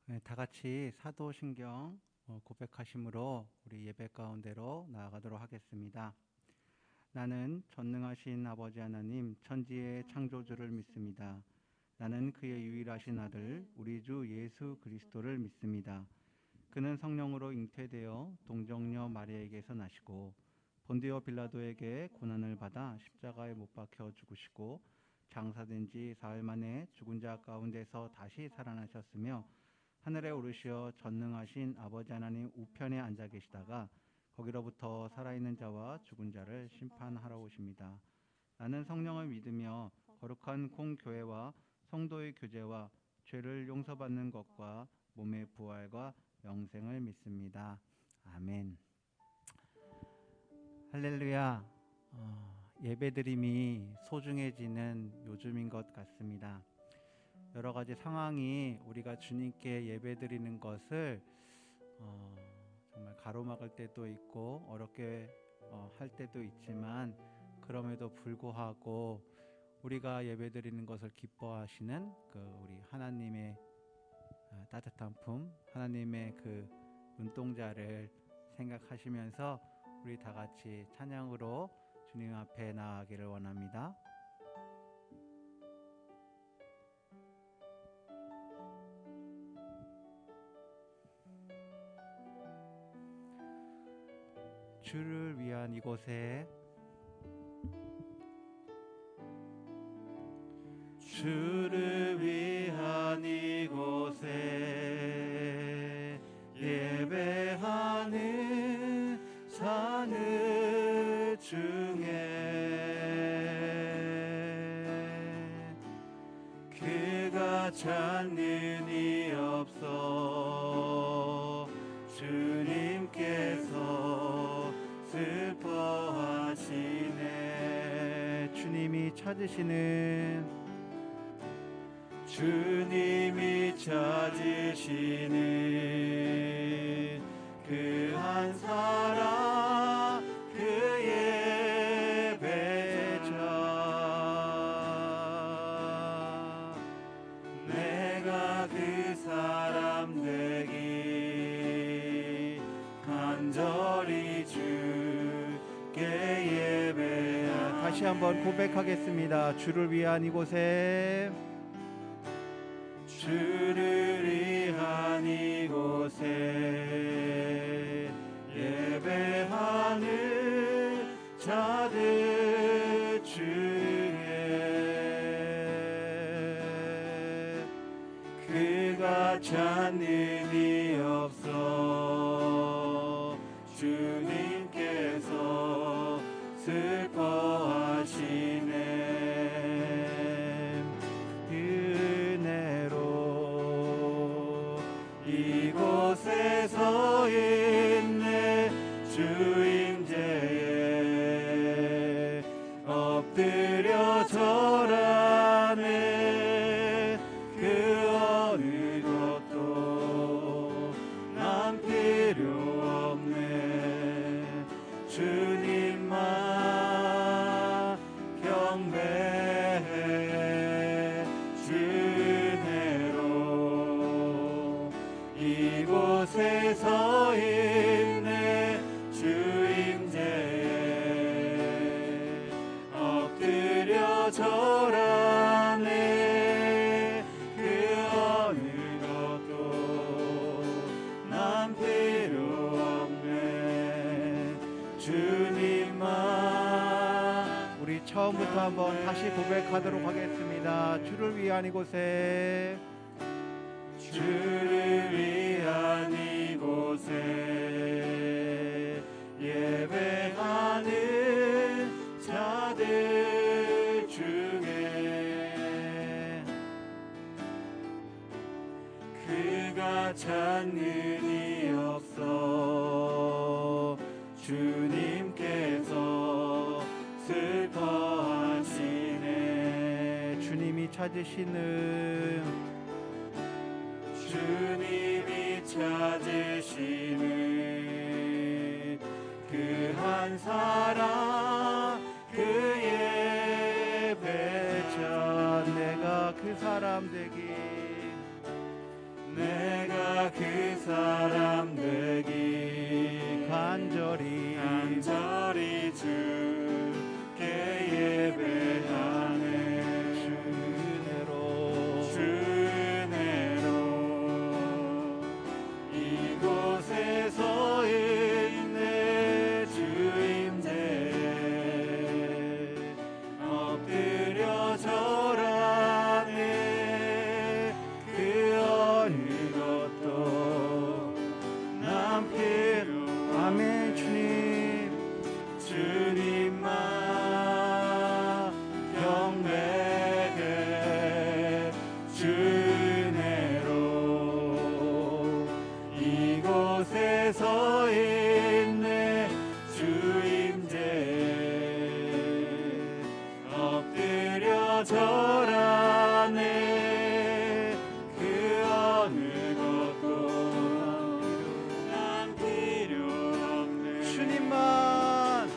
네, 다 같이 사도신경 고백하심으로 우리 예배 가운데로 나아가도록 하겠습니다. 나는 전능하신 아버지 하나님 천지의 창조주를 믿습니다. 나는 그의 유일하신 아들 우리 주 예수 그리스도를 믿습니다. 그는 성령으로 잉태되어 동정녀 마리아에게서 나시고 본디오 빌라도에게 고난을 받아 십자가에 못 박혀 죽으시고 장사된 지 사흘 만에 죽은 자 가운데서 다시 살아나셨으며 하늘에 오르시어 전능하신 아버지 하나님 우편에 앉아 계시다가 거기로부터 살아있는 자와 죽은 자를 심판하러 오십니다. 나는 성령을 믿으며 거룩한 공교회와 성도의 교제와 죄를 용서받는 것과 몸의 부활과 영생을 믿습니다. 아멘. 할렐루야. 예배드림이 소중해지는 요즘인 것 같습니다. 여러 가지 상황이 우리가 주님께 예배드리는 것을 정말 가로막을 때도 있고 어렵게 할 때도 있지만, 그럼에도 불구하고 우리가 예배드리는 것을 기뻐하시는 우리 하나님의 따뜻한 품, 하나님의 그 눈동자를 생각하시면서 우리 다 같이 찬양으로 주님 앞에 나아가기를 원합니다. 주를 위한 이곳에, 주를 위한 이곳에 예배하는 사늘 중에 그가 찾는 이 없어 주님께서 슬퍼하시네. 주님이 찾으시는 그 한 사람, 그의 배자. 내가 그 사람 되기 간절히 주께 예배하네. 다시 한번 고백하겠습니다. 주를 위한 이곳에, 주를 위한 이곳에 예배하는 자들 중에 그가 찾는 이 없어 주님께서 슬퍼하시네. 이곳에서 있네. 주 임재에 엎드려 절하네. 그 어느 것도 난 필요 없네. 주님만 경배해. 주내로 이곳에서 있네. 주 임재에 엎드려 절하네. 그 어느 것도 난 필요 없네. 주님만. 우리 처음부터 한번 다시 고백하도록 하겠습니다. 주를 위한 이곳에, 주를 위한 이곳에 예배하는 자들 중에 그가 찾는 이 없어 주님께서 슬퍼하시네. 주님이 찾으시는 그 한 사람, 그의 배자. 내가 그 사람 되기, 내가 이곳에 서 있네 주임제 엎드려 절하네 그 어느 것도 난 필요 없네 주님만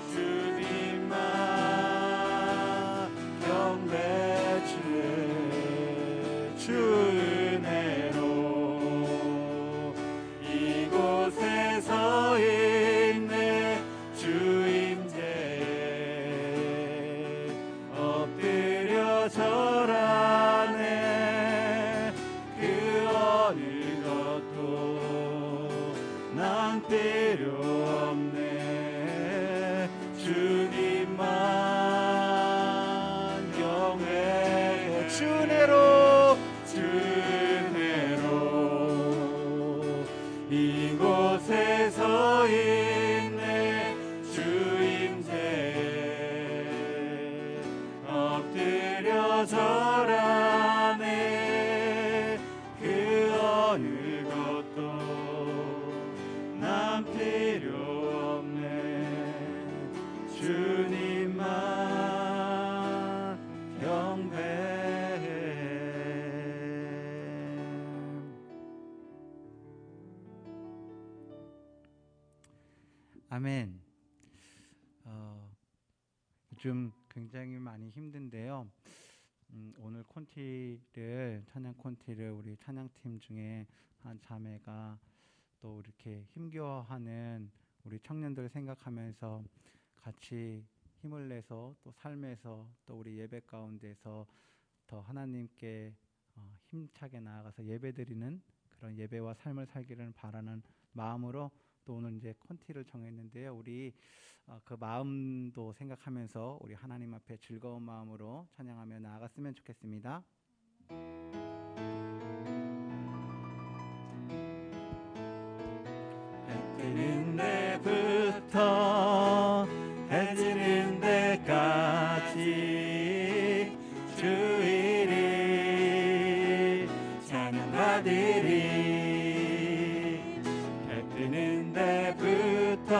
경배치네 주 은혜로 이곳에 서 있네 주임제에 엎드려 절하네 그 어느 것도 난 필요 없네 주님만 경외해 주 은혜로 이곳에 서 있네 주임제 엎드려 절하네 그 어느 것도 난 필요 없네 주님만 경배해. 아멘. 요즘 굉장히 많이 힘든데요. 오늘 찬양 콘티를 우리 찬양팀 중에 한 자매가 또 이렇게 힘겨워하는 우리 청년들 생각하면서 같이 힘을 내서 또 삶에서 또 우리 예배 가운데서 더 하나님께 힘차게 나아가서 예배드리는 그런 예배와 삶을 살기를 바라는 마음으로 또 오늘 이제 콘티를 정했는데요. 우리 그 마음도 생각하면서 우리 하나님 앞에 즐거운 마음으로 찬양하며 나아갔으면 좋겠습니다. 해 뜨는 데부터 해 지는 데까지 주일이 찬양받으리 해 뜨는 데부터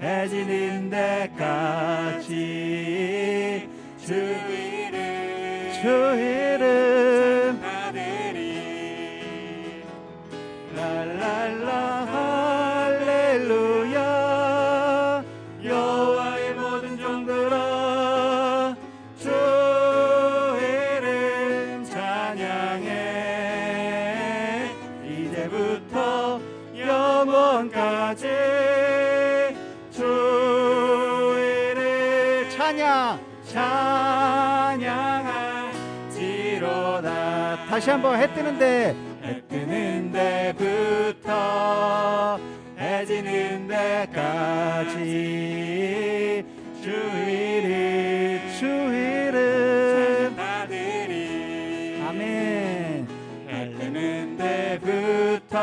해 지는 데까지 주 이름 받으리 랄랄라 할렐루야 여호와의 모든 종들아 주 이름 찬양해 이제부터 영원까지 주 이름 찬양할지로다. 다시 한번 해 뜨는데 해 뜨는 데부터 해 지는 데까지 주 이름 찬양받으리 아멘. 해 뜨는 데부터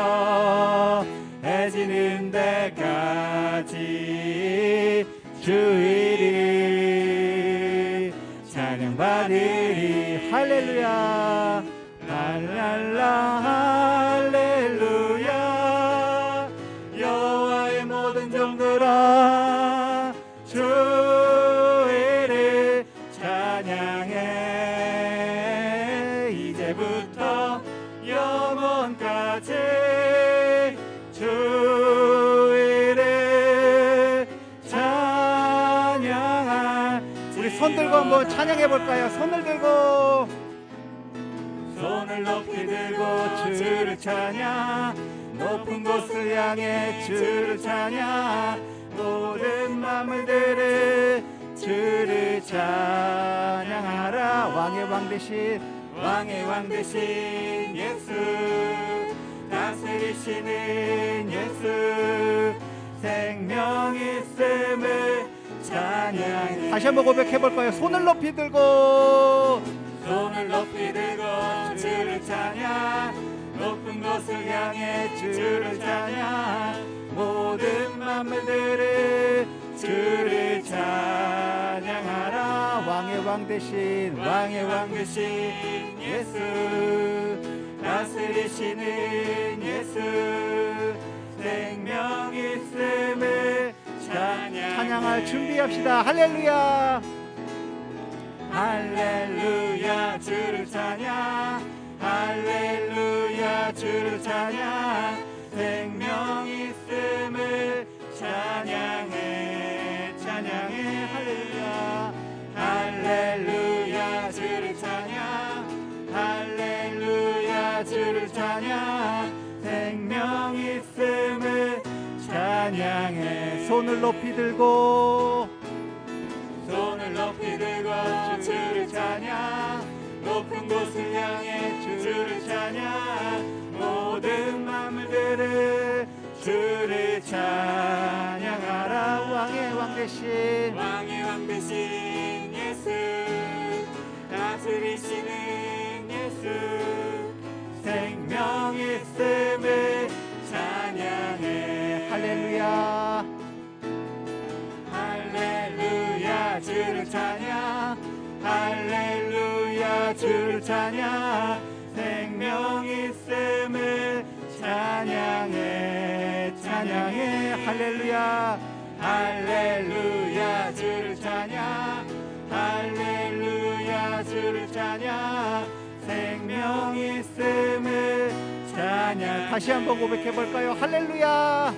해 지는 데까지 주 이름 찬양받으리 할렐루야. 랄랄라 할렐루야 여호와의 모든 종들아 주 이름 찬양해 이제부터 영원까지 주 이름 찬양할 우리 손 들고 한번 찬양해 볼까요? 손을 들고 손을 높이 들고 주를 찬양 높은 곳을 향해 주를 찬양 모든 만물들을 주를 찬양하라 왕의 왕 되신 예수 다스리시는 예수 생명 있음을 찬양해 다시 한번 고백해 볼까요? 손을 높이 들고 손을 높이 들고 주를 찬양 높은 곳을 향해 주를 찬양 모든 만물들을 주를 찬양하라 왕의 왕 되신 예수 다스리시는 예수 찬양할 준비합시다. 할렐루야. 할렐루야 주를 찬양 할렐루야 주를 찬양 생명 있음을 찬양해 찬양해 할렐루야 할렐루야 주를 찬양 할렐루야 주를 찬양 생명 있음을 찬양해 손을 높이 들고 손을 높이 들고 주를 찬양 높은 곳을 향해 주를 찬양 모든 만물들을 주를 찬양하라 왕의 왕 대신 왕의 왕 대신 예수 다스리시는 예수 생명 있음을 찬양해 할렐루야. 할렐루야 주를 찬양 할렐루야 주를 찬양 생명 있음을 찬양해 찬양해 할렐루야. 할렐루야 주를 찬양 할렐루야 주를 찬양 생명 있음을 찬양 다시 한번 고백해 볼까요? 할렐루야.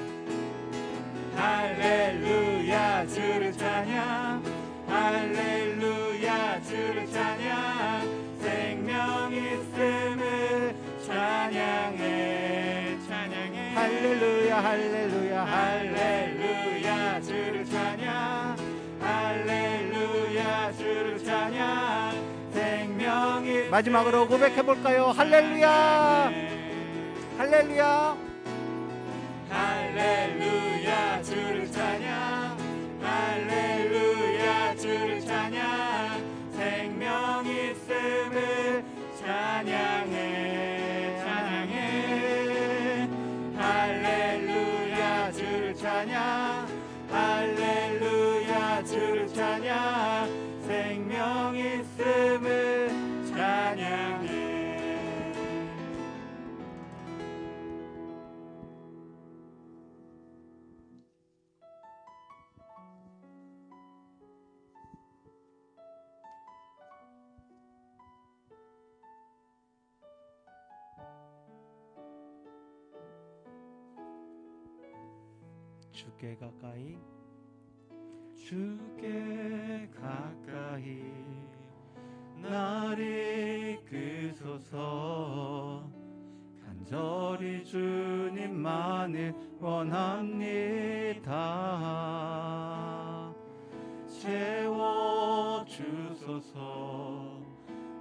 할렐루야 주를 찬양 할렐루야 주를 찬양 생명 있음을 찬양해 찬양해 할렐루야. 할렐루야. 할렐루야 주를 찬양 할렐루야 주를 찬양 생명이 마지막으로 고백해 볼까요? 할렐루야. 할렐루야. 할렐루야 주를 찬양 할렐루야 주를 찬양 생명 있음을 찬양해 찬양해 할렐루야 주를 찬양 할렐루야 주를 찬양 생명 있음을 찬양해 주께 가까이 주께 가까이 나를 이끄소서 간절히 주님만을 원합니다 채워주소서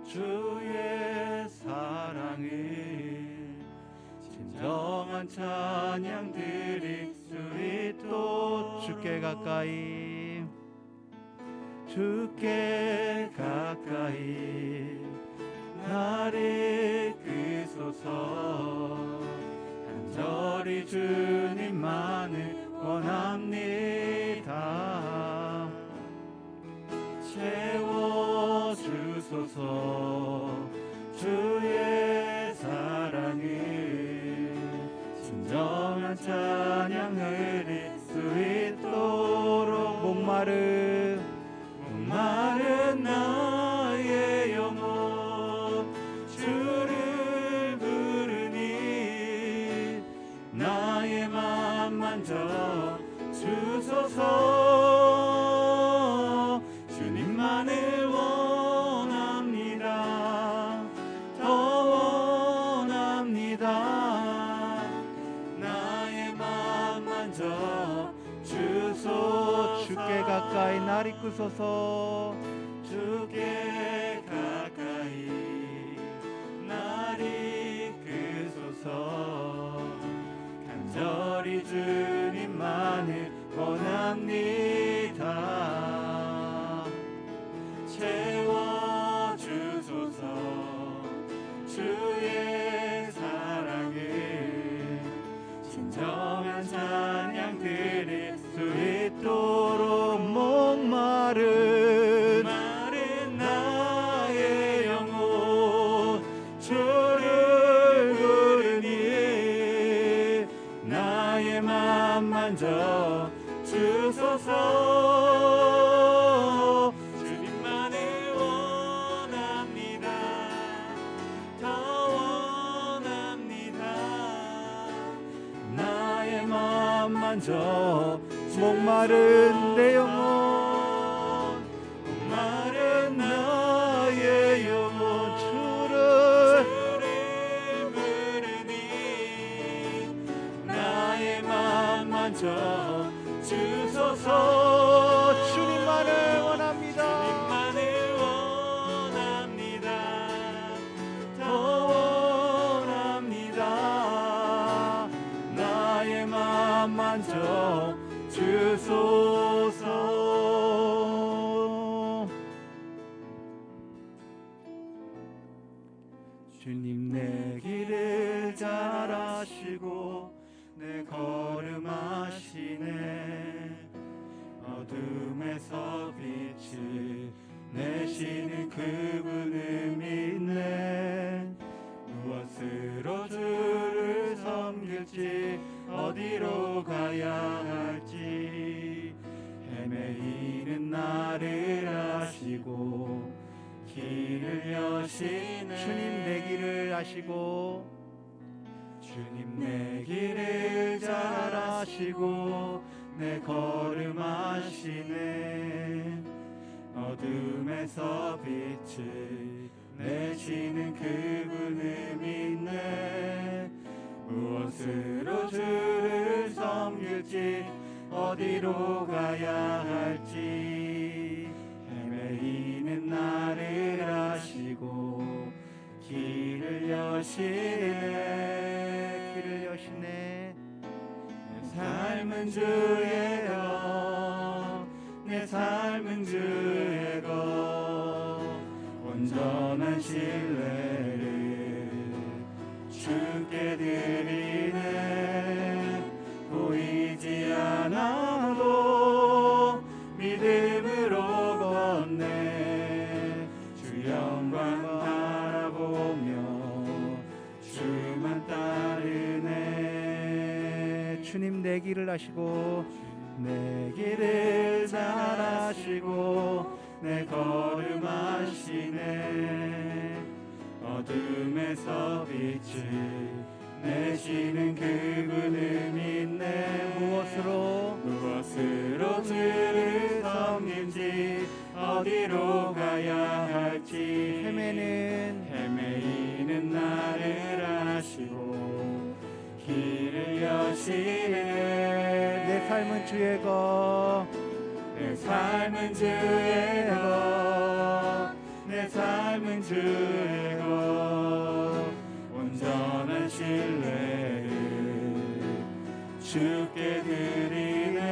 주의 사랑을 진정한 찬양 드릴 수 있도록 주께 가까이 주께 가까이 나를 이끄소서 간절히 주님만을 원합니다 채워주소서 주의 사랑을 진정한 찬양 드릴 수 있도록 목마른 나의 영혼 주를 부르니 나의 맘 만져 주소서 주님만을 원합니다 더 원합니다 나의 맘 만져 주소서 주께 가까이 날 이끄소서 주께 가까이 날 이끄소서 간절히 주님만을 원합니다 채워주소서 주의 사랑을 진정한 찬양 드릴 수 있도록 목마른 나의 영혼 주를 부르니 나의 맘 만져 주소서. 주님만을 원합니다. 더 원합니다. 나의 마음 만져 목마른 내 영혼, 목마른 나의 영혼 주를 부르니 나의 마음 만져 주소서. 주님만을 원합니다. 주님만을 원합니다. 더 원합니다. 나의 마음 만져 주소서. 주님 내 길을 잘 아시고 내 걸음 아시네. 어둠에서 빛을 내시는 그분을 믿네. 무엇으로 주를 섬길지 어디로 가야 할지 헤매이는 나를 아시고 길을 여시네. 주님 내 길을 아시고 주님 내 길을 잘 아시고 내 걸음 아시네. 어둠에서 빛을 내시는 그분을 믿네. 무엇으로 주를 섬길지 어디로 가야 할지 헤매이는 나를 아시고 길을 여시네. 길을 여시네. 내 삶은 주의 것, 내 삶은 주의 것. 온전한 신뢰를 주께 드리네. 보이지 않아도 믿음으로 걷네. 주 영광 바라보며 주만 따르네. 주님 내 길을 아시고 내 길을 잘 아시고 내 걸음 아시네. 어둠에서 빛을 내시는 그분을 믿네. 무엇으로 주를 섬긴지 어디로 가야 할지 헤매이는 나를 아시고 길을 여시네. 내 삶은 주의 것, 내 삶은 주의 것, 내 삶은 주의 것. 온전한 신뢰를 주께 드리네.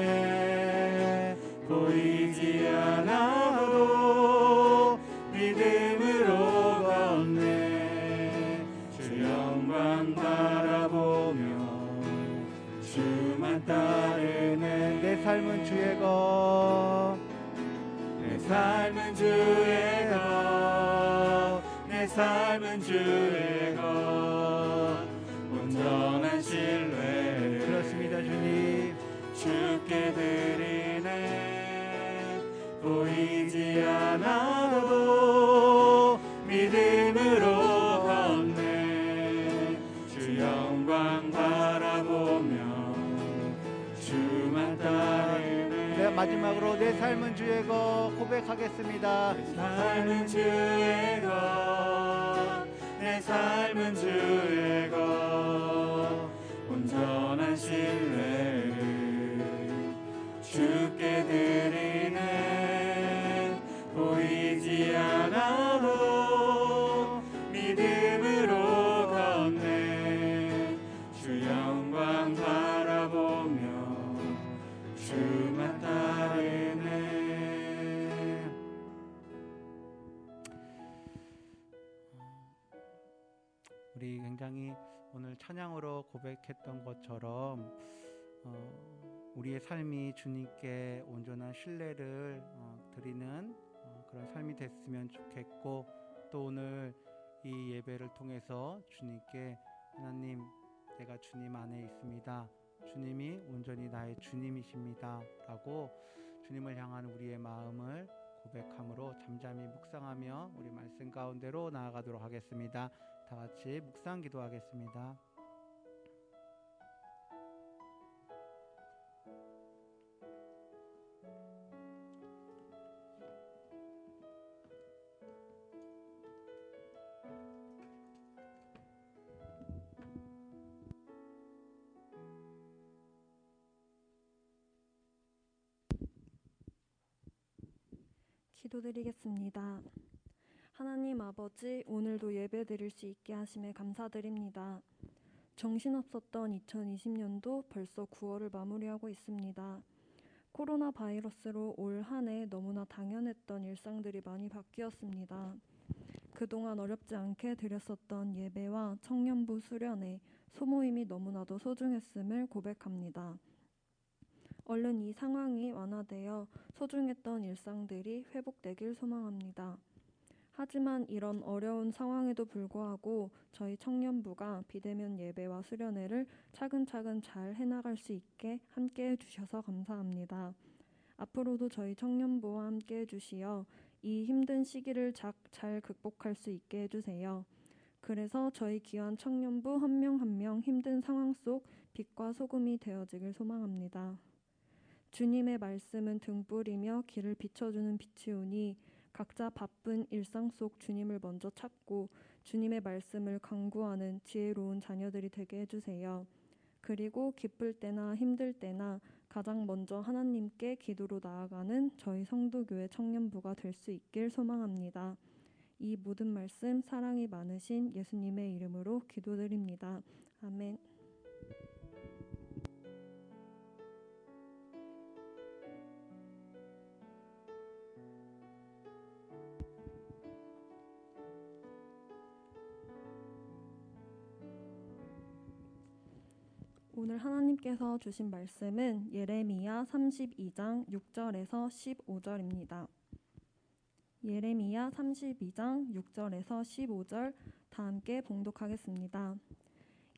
보이지 않아도 믿음으로 걷네. 주 영광 바라보며 주만 따르네. 내 삶은 주의 것, 내 삶은 주의 것, 내 삶은 주의 것. 온전한 신뢰를 그렇습니다 주님. 주께 드리네. 보이지 않아도 믿음으로 걷네. 주 영광 바라보며 주만 따르네. 네, 마지막으로 내 삶은 주의 것 고백하겠습니다. 내 삶은 주의 것, 내 삶은 주의 것. 온전한 신뢰를 주께 드리네. 보이지 않아도 믿음으로 걷네. 주 영광 바라보며 주만 따르네. 우리 굉장히 오늘 찬양으로 고백했던 것처럼 우리의 삶이 주님께 온전한 신뢰를 드리는 그런 삶이 됐으면 좋겠고, 또 오늘 이 예배를 통해서 주님께 하나님, 내가 주님 안에 있습니다. 주님이 온전히 나의 주님이십니다 라고 주님을 향한 우리의 마음을 고백함으로 잠잠히 묵상하며 우리 말씀 가운데로 나아가도록 하겠습니다. 다 같이 묵상 기도하겠습니다. 기도드리겠습니다. 하나님 아버지, 오늘도 예배드릴 수 있게 하심에 감사드립니다. 정신없었던 2020년도 벌써 9월을 마무리하고 있습니다. 코로나 바이러스로 올 한 해 너무나 당연했던 일상들이 많이 바뀌었습니다. 그동안 어렵지 않게 드렸었던 예배와 청년부 수련회, 소모임이 너무나도 소중했음을 고백합니다. 얼른 이 상황이 완화되어 소중했던 일상들이 회복되길 소망합니다. 하지만 이런 어려운 상황에도 불구하고 저희 청년부가 비대면 예배와 수련회를 차근차근 잘 해나갈 수 있게 함께해 주셔서 감사합니다. 앞으로도 저희 청년부와 함께해 주시어 이 힘든 시기를 잘 극복할 수 있게 해주세요. 그래서 저희 귀한 청년부 한 명 한 명 힘든 상황 속 빛과 소금이 되어지길 소망합니다. 주님의 말씀은 등불이며 길을 비춰주는 빛이오니 각자 바쁜 일상 속 주님을 먼저 찾고 주님의 말씀을 강구하는 지혜로운 자녀들이 되게 해주세요. 그리고 기쁠 때나 힘들 때나 가장 먼저 하나님께 기도로 나아가는 저희 성도교회 청년부가 될 수 있길 소망합니다. 이 모든 말씀 사랑이 많으신 예수님의 이름으로 기도드립니다. 아멘. 오늘 하나님께서 주신 말씀은 예레미야 32장 6절에서 15절입니다. 예레미야 32장 6절에서 15절 다 함께 봉독하겠습니다.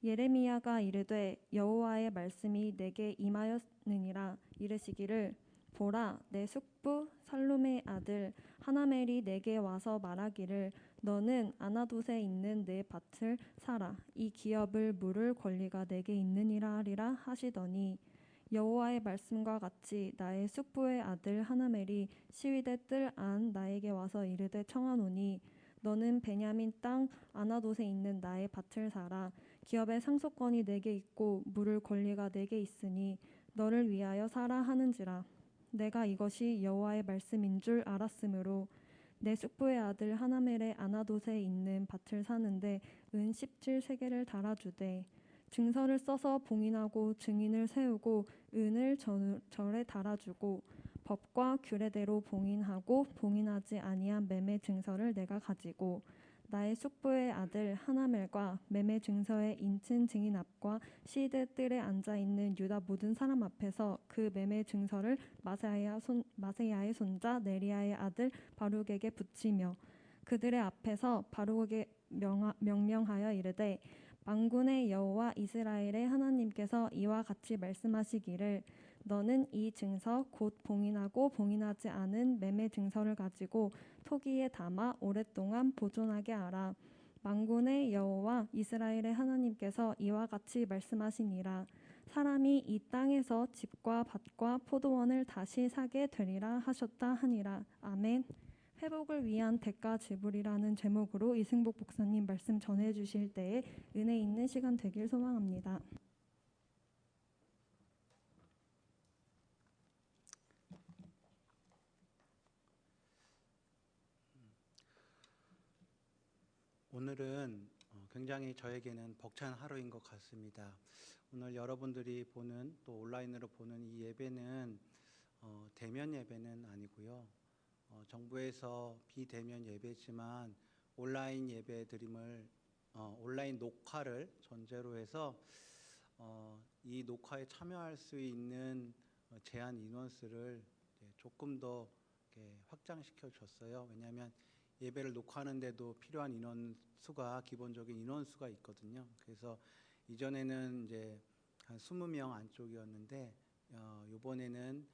예레미야가 이르되 여호와의 말씀이 내게 임하였느니라. 이르시기를 보라, 내 숙부 살룸의 아들 하나멜이 내게 와서 말하기를 너는 아나돗에 있는 내 밭을 사라. 이 기업을 물을 권리가 내게 있느니라 하리라 하시더니 여호와의 말씀과 같이 나의 숙부의 아들 하나멜이 시위대 뜰 안 나에게 와서 이르되 청하노니 너는 베냐민 땅 아나돗에 있는 나의 밭을 사라. 기업의 상속권이 내게 있고 물을 권리가 내게 있으니 너를 위하여 사라 하는지라. 내가 이것이 여호와의 말씀인 줄 알았으므로 내 숙부의 아들 하나멜의 아나돗에 있는 밭을 사는데 은 17세겔을 달아주되 증서를 써서 봉인하고 증인을 세우고 은을 절에 달아주고 법과 규례대로 봉인하고 봉인하지 아니한 매매 증서를 내가 가지고 나의 숙부의 아들 하나멜과 매매 증서의 인친 증인 앞과 시대 뜰에 앉아있는 유다 모든 사람 앞에서 그 매매 증서를 마세야의 손자 네리야의 아들 바룩에게 붙이며 그들의 앞에서 바룩에게 명령하여 이르되 만군의 여호와 이스라엘의 하나님께서 이와 같이 말씀하시기를 너는 이 증서 곧 봉인하고 봉인하지 않은 매매 증서를 가지고 토기에 담아 오랫동안 보존하게 하라. 만군의 여호와 이스라엘의 하나님께서 이와 같이 말씀하시니라. 사람이 이 땅에서 집과 밭과 포도원을 다시 사게 되리라 하셨다 하니라. 아멘. 회복을 위한 대가 지불이라는 제목으로 이승복 목사님 말씀 전해주실 때에 은혜 있는 시간 되길 소망합니다. 오늘은 굉장히 저에게는 벅찬 하루인 것 같습니다. 오늘 여러분들이 보는 또 온라인으로 보는 이 예배는 대면 예배는 아니고요. 정부에서 비대면 예배지만 온라인 예배 드림을 온라인 녹화를 전제로 해서 이 녹화에 참여할 수 있는 제한 인원수를 조금 더 확장시켜 줬어요. 왜냐하면 예배를 녹화하는데도 필요한 인원수가 기본적인 인원수가 있거든요. 그래서 이전에는 이제 한 한 20명 안쪽이었는데 이번에는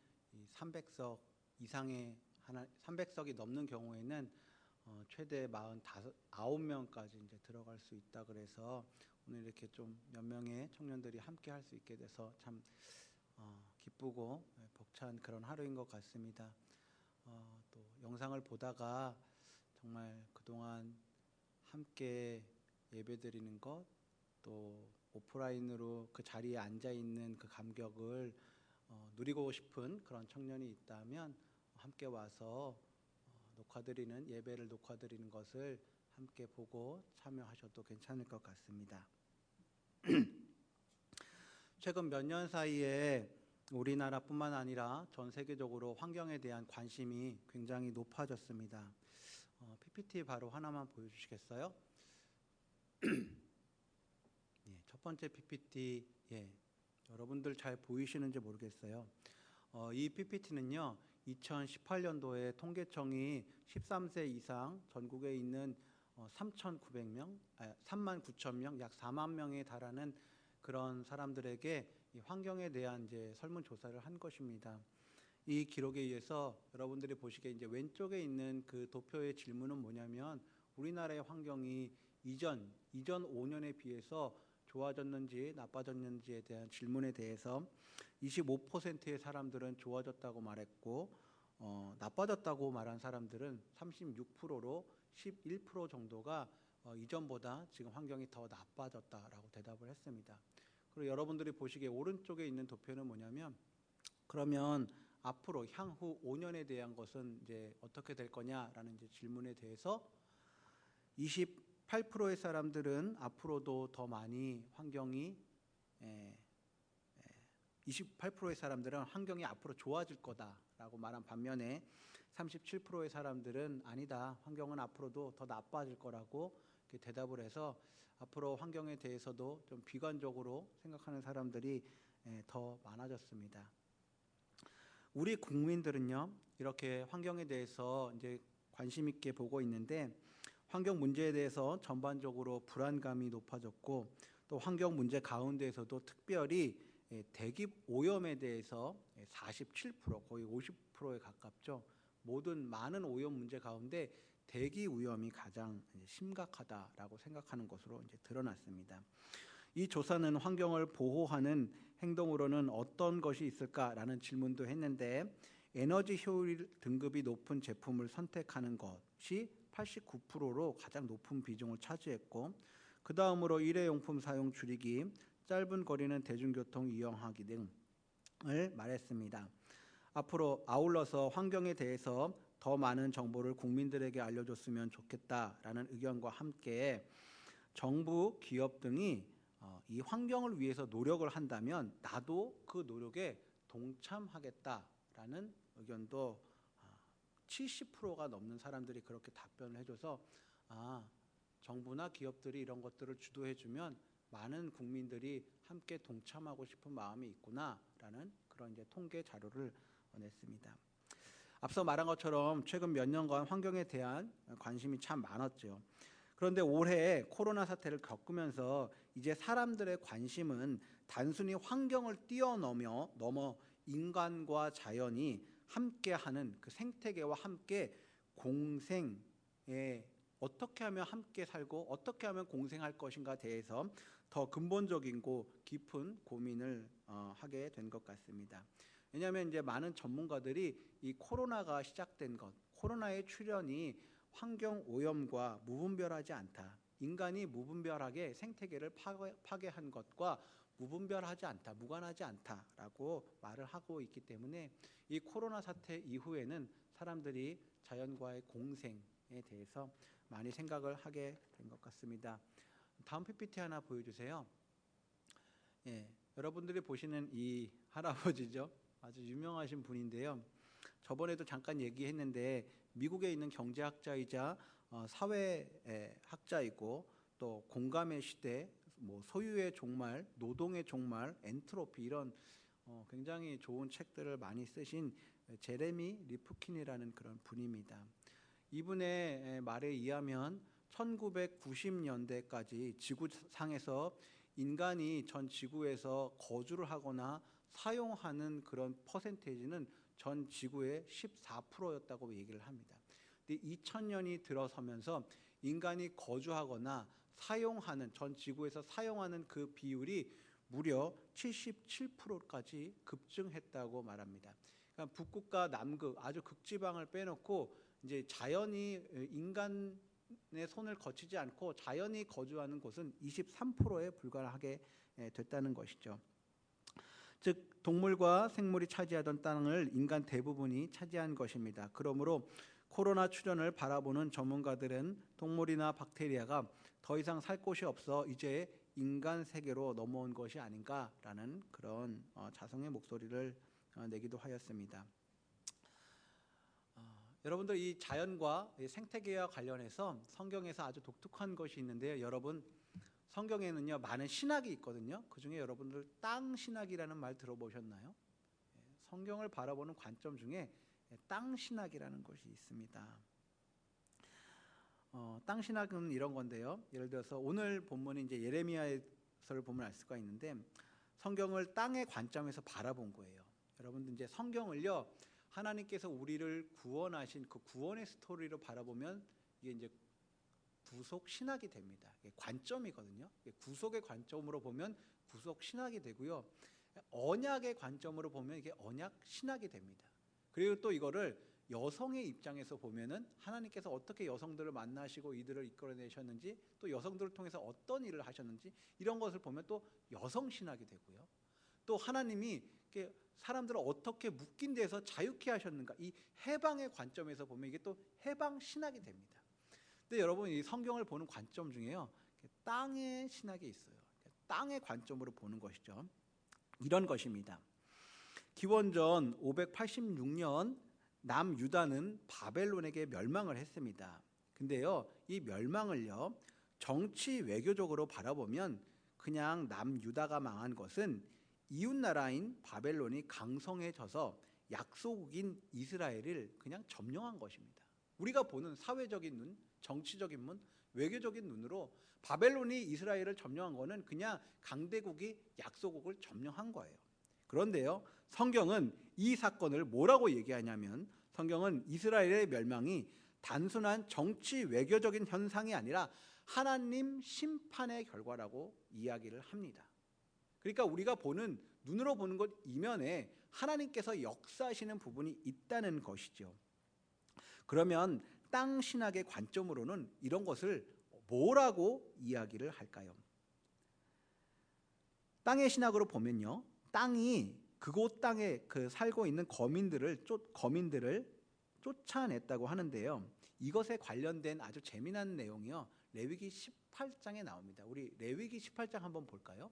300석 이상의 300석이 넘는 경우에는 최대 49명까지 이제 들어갈 수 있다 그래서 오늘 이렇게 좀 몇 명의 청년들이 함께 할 수 있게 돼서 참 기쁘고 벅찬 그런 하루인 것 같습니다. 또 영상을 보다가 정말 그동안 함께 예배드리는 것, 또 오프라인으로 그 자리에 앉아 있는 그 감격을 누리고 싶은 그런 청년이 있다면 함께 와서 예배를 녹화드리는 것을 함께 보고 참여하셔도 괜찮을 것 같습니다. 최근 몇 년 사이에 우리나라뿐만 아니라 전 세계적으로 환경에 대한 관심이 굉장히 높아졌습니다. PPT 바로 하나만 보여주시겠어요? 첫 번째 PPT, 여러분들 잘 보이시는지 모르겠어요. 이 PPT는요, 2018년도에 통계청이 13세 이상 전국에 있는 3,900명, 39,000명, 약 4만 명에 달하는 그런 사람들에게 이 환경에 대한 이제 설문조사를 한 것입니다. 이 기록에 의해서 여러분들이 보시기에 이제 왼쪽에 있는 그 도표의 질문은 뭐냐면 우리나라의 환경이 이전 5년에 비해서 좋아졌는지 나빠졌는지에 대한 질문에 대해서 25%의 사람들은 좋아졌다고 말했고 나빠졌다고 말한 사람들은 36%로 11% 정도가 이전보다 지금 환경이 더 나빠졌다라고 대답을 했습니다. 그리고 여러분들이 보시기에 오른쪽에 있는 도표는 뭐냐면 그러면 앞으로 향후 5년에 대한 것은 이제 어떻게 될 거냐라는 이제 질문에 대해서 28%의 사람들은 앞으로도 더 많이 28%의 사람들은 환경이 앞으로 좋아질 거다라고 말한 반면에 37%의 사람들은 아니다, 환경은 앞으로도 더 나빠질 거라고 이렇게 대답을 해서 앞으로 환경에 대해서도 좀 비관적으로 생각하는 사람들이 더 많아졌습니다. 우리 국민들은요, 이렇게 환경에 대해서 이제 관심 있게 보고 있는데 환경 문제에 대해서 전반적으로 불안감이 높아졌고 또 환경 문제 가운데에서도 특별히 대기 오염에 대해서 47%, 거의 50%에 가깝죠. 많은 오염 문제 가운데 대기 오염이 가장 심각하다라고 생각하는 것으로 이제 드러났습니다. 이 조사는 환경을 보호하는 행동으로는 어떤 것이 있을까라는 질문도 했는데 에너지 효율 등급이 높은 제품을 선택하는 것이 89%로 가장 높은 비중을 차지했고 그 다음으로 일회용품 사용 줄이기, 짧은 거리는 대중교통 이용하기 등을 말했습니다. 앞으로 아울러서 환경에 대해서 더 많은 정보를 국민들에게 알려줬으면 좋겠다라는 의견과 함께 정부, 기업 등이 이 환경을 위해서 노력을 한다면 나도 그 노력에 동참하겠다라는 의견도 70%가 넘는 사람들이 그렇게 답변을 해줘서 정부나 기업들이 이런 것들을 주도해주면 많은 국민들이 함께 동참하고 싶은 마음이 있구나라는 그런 이제 통계 자료를 냈습니다. 앞서 말한 것처럼 최근 몇 년간 환경에 대한 관심이 참 많았죠. 그런데 올해 코로나 사태를 겪으면서 이제 사람들의 관심은 단순히 환경을 넘어 인간과 자연이 함께하는 그 생태계와 함께 공생에 어떻게 하면 함께 살고 어떻게 하면 공생할 것인가 대해서 더 근본적이고 깊은 고민을 하게 된 것 같습니다. 왜냐하면 이제 많은 전문가들이 이 코로나가 시작된 것, 코로나의 출현이 환경 오염과 무분별하지 않다. 인간이 무분별하게 생태계를 파괴한 것과 무분별하지 않다, 무관하지 않다라고 말을 하고 있기 때문에 이 코로나 사태 이후에는 사람들이 자연과의 공생에 대해서 많이 생각을 하게 된 것 같습니다. 다음 PPT 하나 보여주세요. 여러분들이 보시는 이 할아버지죠. 아주 유명하신 분인데요. 저번에도 잠깐 얘기했는데 미국에 있는 경제학자이자 사회학자이고 또 공감의 시대, 소유의 종말, 노동의 종말, 엔트로피 이런 굉장히 좋은 책들을 많이 쓰신 제레미 리프킨이라는 그런 분입니다. 이분의 말에 의하면 1990년대까지 지구상에서 인간이 전 지구에서 거주를 하거나 사용하는 그런 퍼센테이지는 전 지구의 14%였다고 얘기를 합니다. 근데 2000년이 들어서면서 인간이 거주하거나 사용하는, 전 지구에서 사용하는 그 비율이 무려 77%까지 급증했다고 말합니다. 그러니까 북극과 남극, 아주 극지방을 빼놓고 이제 자연이 인간의 손을 거치지 않고 자연이 거주하는 곳은 23%에 불과하게 됐다는 것이죠. 즉 동물과 생물이 차지하던 땅을 인간 대부분이 차지한 것입니다. 그러므로 코로나 출현을 바라보는 전문가들은 동물이나 박테리아가 더 이상 살 곳이 없어 이제 인간 세계로 넘어온 것이 아닌가라는 그런 자성의 목소리를 내기도 하였습니다. 여러분들 이 자연과 생태계와 관련해서 성경에서 아주 독특한 것이 있는데요. 여러분 성경에는요 많은 신학이 있거든요. 그 중에 여러분들 땅 신학이라는 말 들어보셨나요? 성경을 바라보는 관점 중에 땅 신학이라는 것이 있습니다. 땅 신학은 이런 건데요. 예를 들어서 오늘 본문이 이제 예레미야서를 보면 알 수가 있는데 성경을 땅의 관점에서 바라본 거예요. 여러분들 이제 성경을요 하나님께서 우리를 구원하신 그 구원의 스토리로 바라보면 이게 이제 구속 신학이 됩니다. 이게 관점이거든요. 구속의 관점으로 보면 구속 신학이 되고요. 언약의 관점으로 보면 이게 언약 신학이 됩니다. 그리고 또 이거를 여성의 입장에서 보면은 하나님께서 어떻게 여성들을 만나시고 이들을 이끌어내셨는지, 또 여성들을 통해서 어떤 일을 하셨는지 이런 것을 보면 또 여성 신학이 되고요. 또 하나님이 사람들을 어떻게 묶인 데서 자유케 하셨는가, 이 해방의 관점에서 보면 이게 또 해방 신학이 됩니다. 근데 여러분 이 성경을 보는 관점 중에요 땅의 신학이 있어요. 땅의 관점으로 보는 것이죠. 이런 것입니다. 기원전 586년 남유다는 바벨론에게 멸망을 했습니다. 근데요 이 멸망을요 정치 외교적으로 바라보면 그냥 남유다가 망한 것은 이웃나라인 바벨론이 강성해져서 약소국인 이스라엘을 그냥 점령한 것입니다. 우리가 보는 사회적인 눈, 정치적인 눈, 외교적인 눈으로 바벨론이 이스라엘을 점령한 거는 그냥 강대국이 약소국을 점령한 거예요. 그런데요 성경은 이 사건을 뭐라고 얘기하냐면 성경은 이스라엘의 멸망이 단순한 정치 외교적인 현상이 아니라 하나님 심판의 결과라고 이야기를 합니다. 그러니까 우리가 보는 눈으로 보는 것 이면에 하나님께서 역사하시는 부분이 있다는 것이죠. 그러면 땅 신학의 관점으로는 이런 것을 뭐라고 이야기를 할까요? 땅의 신학으로 보면요 땅이 그곳 땅에 살고 있는 거민들을 쫓아냈다고 하는데요. 이것에 관련된 아주 재미난 내용이요 레위기 18장에 나옵니다. 우리 레위기 18장 한번 볼까요?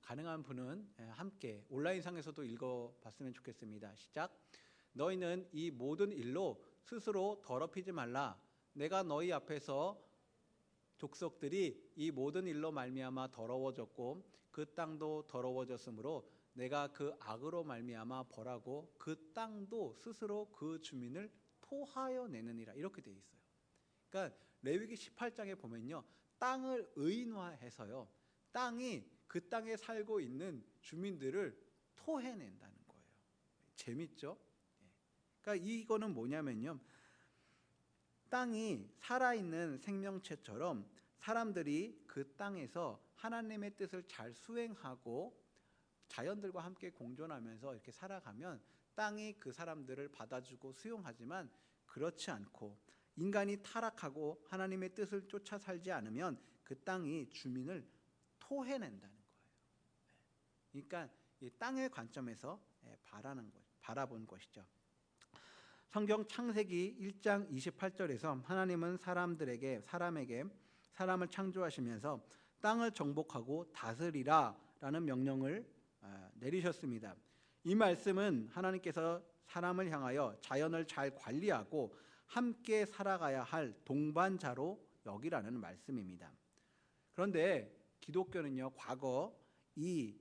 가능한 분은 함께 온라인상에서도 읽어봤으면 좋겠습니다. 시작. 너희는 이 모든 일로 스스로 더럽히지 말라. 내가 너희 앞에서 족속들이 이 모든 일로 말미암아 더러워졌고 그 땅도 더러워졌으므로 내가 그 악으로 말미암아 벌하고 그 땅도 스스로 그 주민을 토하여 내느니라. 이렇게 되어 있어요. 그러니까 레위기 18장에 보면요 땅을 의인화해서요 땅이 그 땅에 살고 있는 주민들을 토해낸다는 거예요. 재밌죠? 그러니까 이거는 뭐냐면요 땅이 살아있는 생명체처럼 사람들이 그 땅에서 하나님의 뜻을 잘 수행하고 자연들과 함께 공존하면서 이렇게 살아가면 땅이 그 사람들을 받아주고 수용하지만 그렇지 않고 인간이 타락하고 하나님의 뜻을 쫓아 살지 않으면 그 땅이 주민을 토해낸다는 거예요. 그러니까 이 땅의 관점에서 바라본 것이죠. 성경 창세기 1장 28절에서 하나님은 사람을 창조하시면서 땅을 정복하고 다스리라 라는 명령을 내리셨습니다. 이 말씀은 하나님께서 사람을 향하여 자연을 잘 관리하고 함께 살아가야 할 동반자로 여기라는 말씀입니다. 그런데 기독교는요 과거 이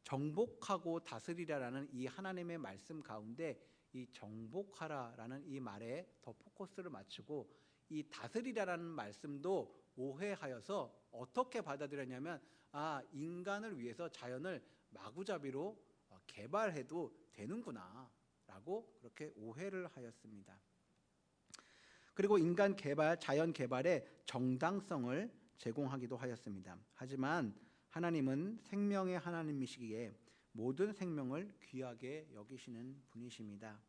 정복하고 다스리라라는 이 하나님의 말씀 가운데 이 정복하라라는 이 말에 더 포커스를 맞추고 이 다스리라라는 말씀도 오해하여서 어떻게 받아들였냐면 인간을 위해서 자연을 마구잡이로 개발해도 되는구나 라고 그렇게 오해를 하였습니다. 그리고 인간 개발, 자연 개발의 정당성을 제공하기도 하였습니다. 하지만 하나님은 생명의 하나님이시기에 모든 생명을 귀하게 여기시는 분이십니다.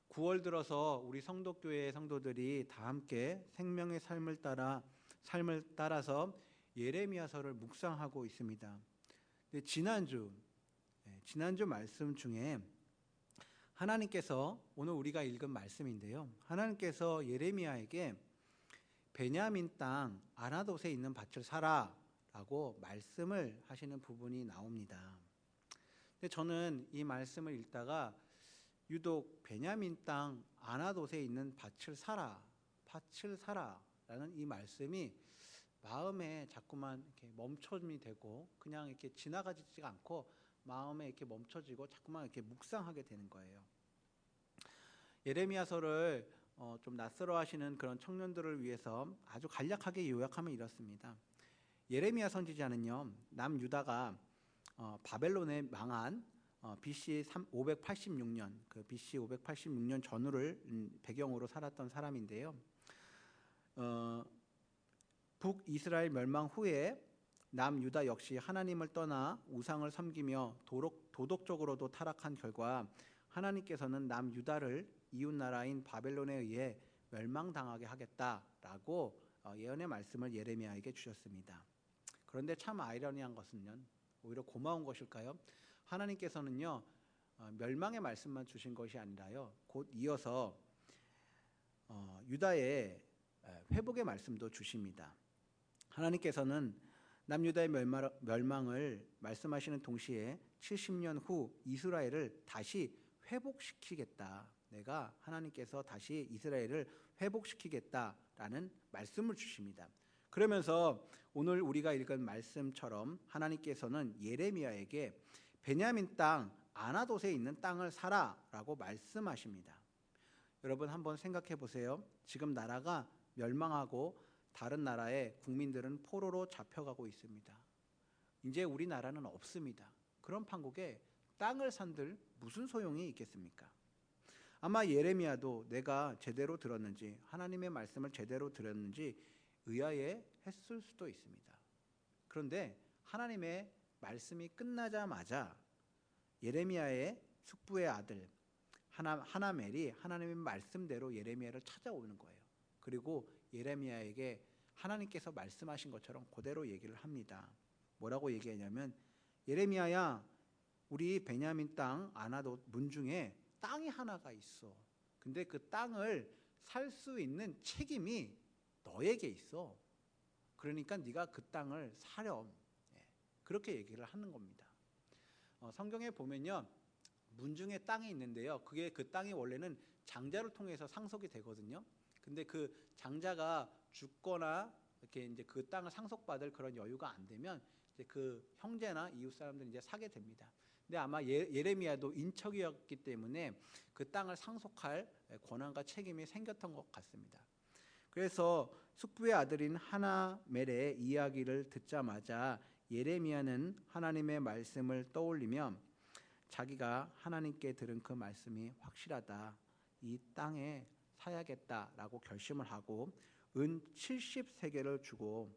9월 들어서 우리 성도교회 성도들이 다 함께 생명의 삶을 따라서 예레미야서를 묵상하고 있습니다. 근데 지난주 말씀 중에 하나님께서, 오늘 우리가 읽은 말씀인데요, 하나님께서 예레미야에게 베냐민 땅 아나돗에 있는 밭을 사라 라고 말씀을 하시는 부분이 나옵니다. 근데 저는 이 말씀을 읽다가 유독 베냐민 땅 아나돗에 있는 밭을 사라 라는 이 말씀이 마음에 자꾸만 이렇게 멈춰짐이 되고, 그냥 이렇게 지나가지가 않고 마음에 이렇게 멈춰지고 자꾸만 이렇게 묵상하게 되는 거예요. 예레미야서를 좀 낯설어 하시는 그런 청년들을 위해서 아주 간략하게 요약하면 이렇습니다. 예레미야 선지자는요, 남유다가 바벨론에 망한 BC 586년, 그 BC 586년 전후를 배경으로 살았던 사람인데요. 북이스라엘 멸망 후에 남유다 역시 하나님을 떠나 우상을 섬기며 도덕적으로도 타락한 결과 하나님께서는 남유다를 이웃나라인 바벨론에 의해 멸망당하게 하겠다라고 예언의 말씀을 예레미야에게 주셨습니다. 그런데 참 아이러니한 것은요, 오히려 고마운 것일까요? 하나님께서는요, 멸망의 말씀만 주신 것이 아니라요, 곧 이어서 유다의 회복의 말씀도 주십니다. 하나님께서는 남유다의 멸망을 말씀하시는 동시에 70년 후 이스라엘을 다시 회복시키겠다. 내가 하나님께서 다시 이스라엘을 회복시키겠다라는 말씀을 주십니다. 그러면서 오늘 우리가 읽은 말씀처럼 하나님께서는 예레미야에게 베냐민 땅 아나돗에 있는 땅을 사라라고 말씀하십니다. 여러분 한번 생각해 보세요. 지금 나라가 멸망하고 다른 나라의 국민들은 포로로 잡혀가고 있습니다. 이제 우리나라는 없습니다. 그런 판국에 땅을 산들 무슨 소용이 있겠습니까? 아마 예레미야도 내가 제대로 들었는지, 하나님의 말씀을 제대로 들었는지 의아해했을 수도 있습니다. 그런데 하나님의 말씀이 끝나자마자 예레미야의 숙부의 아들 하나멜이 하나님의 말씀대로 예레미야를 찾아오는 거예요. 그리고 예레미야에게 하나님께서 말씀하신 것처럼 그대로 얘기를 합니다. 뭐라고 얘기하냐면, 예레미야야, 우리 베냐민 땅 아나돗 문중에 땅이 하나가 있어. 근데 그 땅을 살 수 있는 책임이 너에게 있어. 그러니까 네가 그 땅을 사렴. 그렇게 얘기를 하는 겁니다. 성경에 보면요, 문중에 땅이 있는데요, 그 땅이 원래는 장자를 통해서 상속이 되거든요. 근데 그 장자가 죽거나 이렇게 이제 그 땅을 상속받을 그런 여유가 안 되면 이제 그 형제나 이웃 사람들이 이제 사게 됩니다. 근데 아마 예레미야도 인척이었기 때문에 그 땅을 상속할 권한과 책임이 생겼던 것 같습니다. 그래서 숙부의 아들인 하나멜의 이야기를 듣자마자 예레미야는 하나님의 말씀을 떠올리며 자기가 하나님께 들은 그 말씀이 확실하다, 이 땅에 사야겠다라고 결심을 하고 은 70세겔을 주고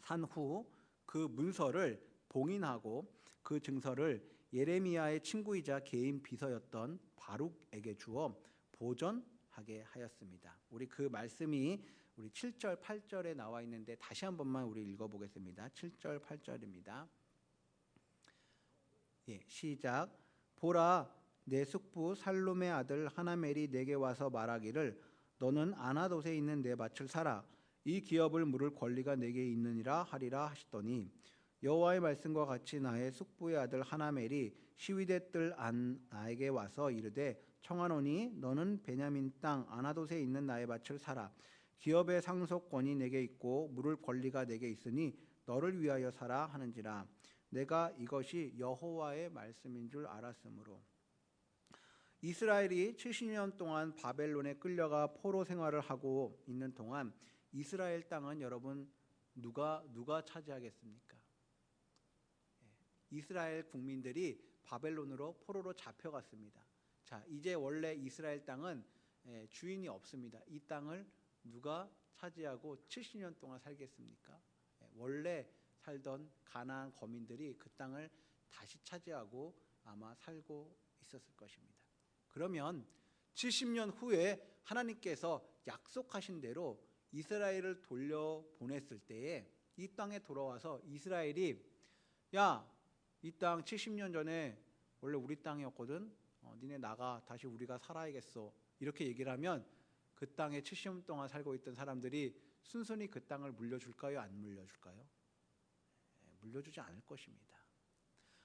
산 후 그 문서를 봉인하고 그 증서를 예레미야의 친구이자 개인 비서였던 바룩에게 주어 보존하게 하였습니다. 우리 그 말씀이 우리 7절 8절에 나와 있는데 다시 한 번만 우리 읽어보겠습니다. 7절 8절입니다. 시작. 보라, 내 숙부 살룸의 아들 하나멜이 내게 와서 말하기를 너는 아나돗에 있는 내 밭을 사라. 이 기업을 물을 권리가 내게 있느니라 하리라 하시더니 여호와의 말씀과 같이 나의 숙부의 아들 하나멜이 시위대 뜰 안 나에게 와서 이르되 청하노니 너는 베냐민 땅 아나돗에 있는 나의 밭을 사라. 기업의 상속권이 내게 있고 물을 권리가 내게 있으니 너를 위하여 사라 하는지라. 내가 이것이 여호와의 말씀인 줄 알았으므로. 이스라엘이 70년 동안 바벨론에 끌려가 포로 생활을 하고 있는 동안 이스라엘 땅은 여러분 누가 차지하겠습니까? 이스라엘 국민들이 바벨론으로 포로로 잡혀갔습니다. 자, 이제 원래 이스라엘 땅은 주인이 없습니다. 이 땅을 누가 차지하고 70년 동안 살겠습니까? 원래 살던 가나안 거민들이 그 땅을 다시 차지하고 아마 살고 있었을 것입니다. 그러면 70년 후에 하나님께서 약속하신 대로 이스라엘을 돌려보냈을 때에 이 땅에 돌아와서 이스라엘이 야, 이 땅 70년 전에 원래 우리 땅이었거든. 니네 나가, 다시 우리가 살아야겠어. 이렇게 얘기를 하면 그 땅에 70년 동안 살고 있던 사람들이 순순히 그 땅을 물려줄까요? 안 물려줄까요? 물려주지 않을 것입니다.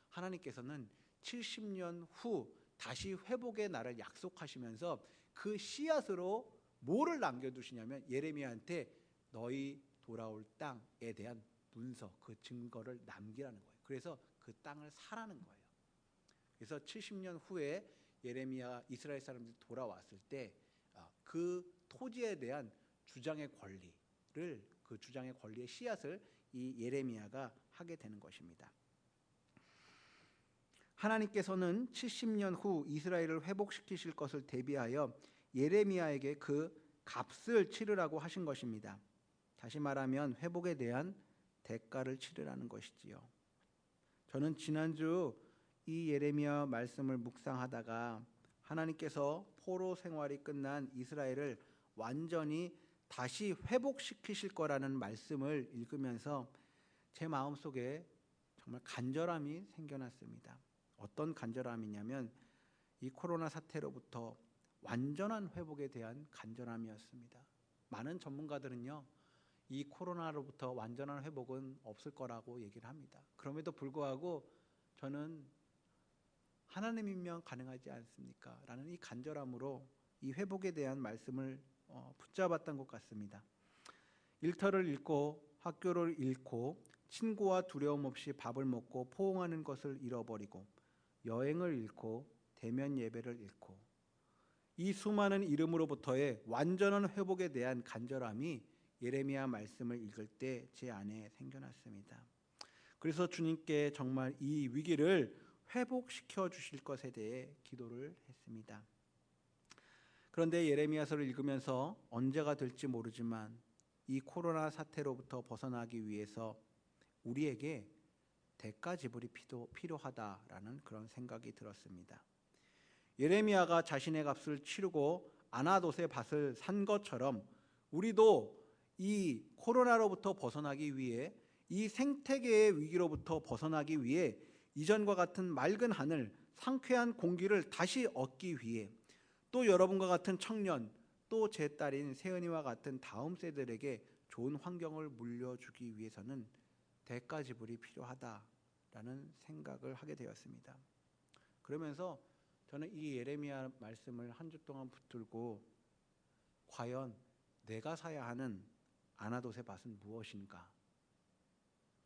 하나님께서는 70년 후 다시 회복의 날을 약속하시면서 그 씨앗으로 뭐를 남겨두시냐면 예레미야한테 너희 돌아올 땅에 대한 문서, 그 증거를 남기라는 거예요. 그래서 그 땅을 사라는 거예요. 그래서 70년 후에 예레미야 이스라엘 사람들이 돌아왔을 때 그 토지에 대한 주장의 권리를, 그 주장의 권리의 씨앗을 이 예레미야가 하게 되는 것입니다. 하나님께서는 70년 후 이스라엘을 회복시키실 것을 대비하여 예레미야에게 그 값을 치르라고 하신 것입니다. 다시 말하면 회복에 대한 대가를 치르라는 것이지요. 저는 지난주 이 예레미야 말씀을 묵상하다가 하나님께서 포로 생활이 끝난 이스라엘을 완전히 다시 회복시키실 거라는 말씀을 읽으면서 제 마음속에 정말 간절함이 생겨났습니다. 어떤 간절함이냐면 이 코로나 사태로부터 완전한 회복에 대한 간절함이었습니다. 많은 전문가들은요, 이 코로나로부터 완전한 회복은 없을 거라고 얘기를 합니다. 그럼에도 불구하고 저는 하나님이면 가능하지 않습니까? 라는 이 간절함으로 이 회복에 대한 말씀을 붙잡았던 것 같습니다. 일터를 잃고 학교를 잃고 친구와 두려움 없이 밥을 먹고 포옹하는 것을 잃어버리고 여행을 잃고 대면 예배를 잃고 이 수많은 이름으로부터의 완전한 회복에 대한 간절함이 예레미야 말씀을 읽을 때 제 안에 생겨났습니다. 그래서 주님께 정말 이 위기를 회복시켜 주실 것에 대해 기도를 했습니다. 그런데 예레미야서를 읽으면서 언제가 될지 모르지만 이 코로나 사태로부터 벗어나기 위해서 우리에게 대가 지불이 필요하다라는 그런 생각이 들었습니다. 예레미야가 자신의 값을 치르고 아나돗의 밭을 산 것처럼 우리도 이 코로나로부터 벗어나기 위해, 이 생태계의 위기로부터 벗어나기 위해 이전과 같은 맑은 하늘, 상쾌한 공기를 다시 얻기 위해, 또 여러분과 같은 청년, 또 제 딸인 세은이와 같은 다음 세대들에게 좋은 환경을 물려주기 위해서는 대가 지불이 필요하다라는 생각을 하게 되었습니다. 그러면서 저는 이 예레미야 말씀을 한 주 동안 붙들고 과연 내가 사야 하는 아나돗의 밭은 무엇인가?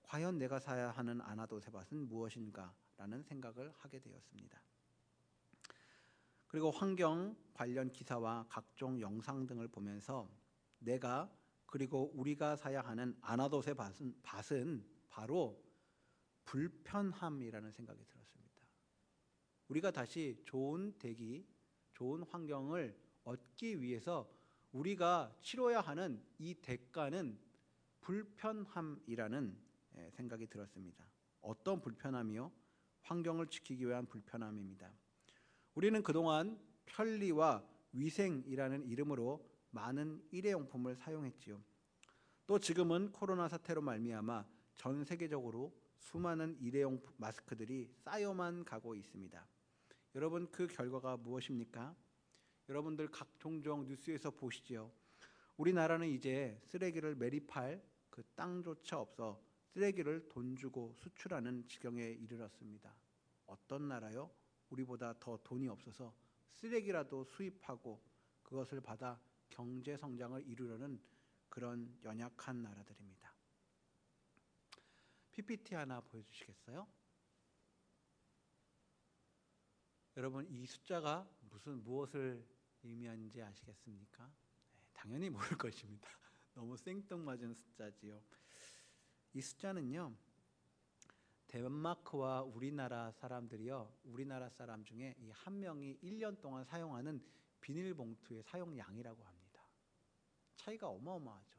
과연 내가 사야 하는 아나돗의 밭은 무엇인가? 라는 생각을 하게 되었습니다. 그리고 환경 관련 기사와 각종 영상 등을 보면서 내가 그리고 우리가 사야 하는 아나돗의 밭은 바로 불편함이라는 생각이 들었습니다. 우리가 다시 좋은 대기, 좋은 환경을 얻기 위해서 우리가 치러야 하는 이 대가는 불편함이라는 생각이 들었습니다. 어떤 불편함이요? 환경을 지키기 위한 불편함입니다. 우리는 그동안 편리와 위생이라는 이름으로 많은 일회용품을 사용했지요. 또 지금은 코로나 사태로 말미암아 전 세계적으로 수많은 일회용 마스크들이 쌓여만 가고 있습니다. 여러분, 그 결과가 무엇입니까? 여러분들 종종 뉴스에서 보시지요. 우리나라는 이제 쓰레기를 매립할 그 땅조차 없어 쓰레기를 돈 주고 수출하는 지경에 이르렀습니다. 어떤 나라요? 우리보다 더 돈이 없어서 쓰레기라도 수입하고 그것을 받아 경제 성장을 이루려는 그런 연약한 나라들입니다. PPT 하나 보여주시겠어요? 여러분, 이 숫자가 무엇을 의미하는지 아시겠습니까? 당연히 모를 것입니다. 너무 생뚱맞은 숫자지요. 이 숫자는요, 덴마크와 우리나라 사람들이요, 우리나라 사람 중에 이 한 명이 1년 동안 사용하는 비닐봉투의 사용량이라고 합니다. 차이가 어마어마하죠.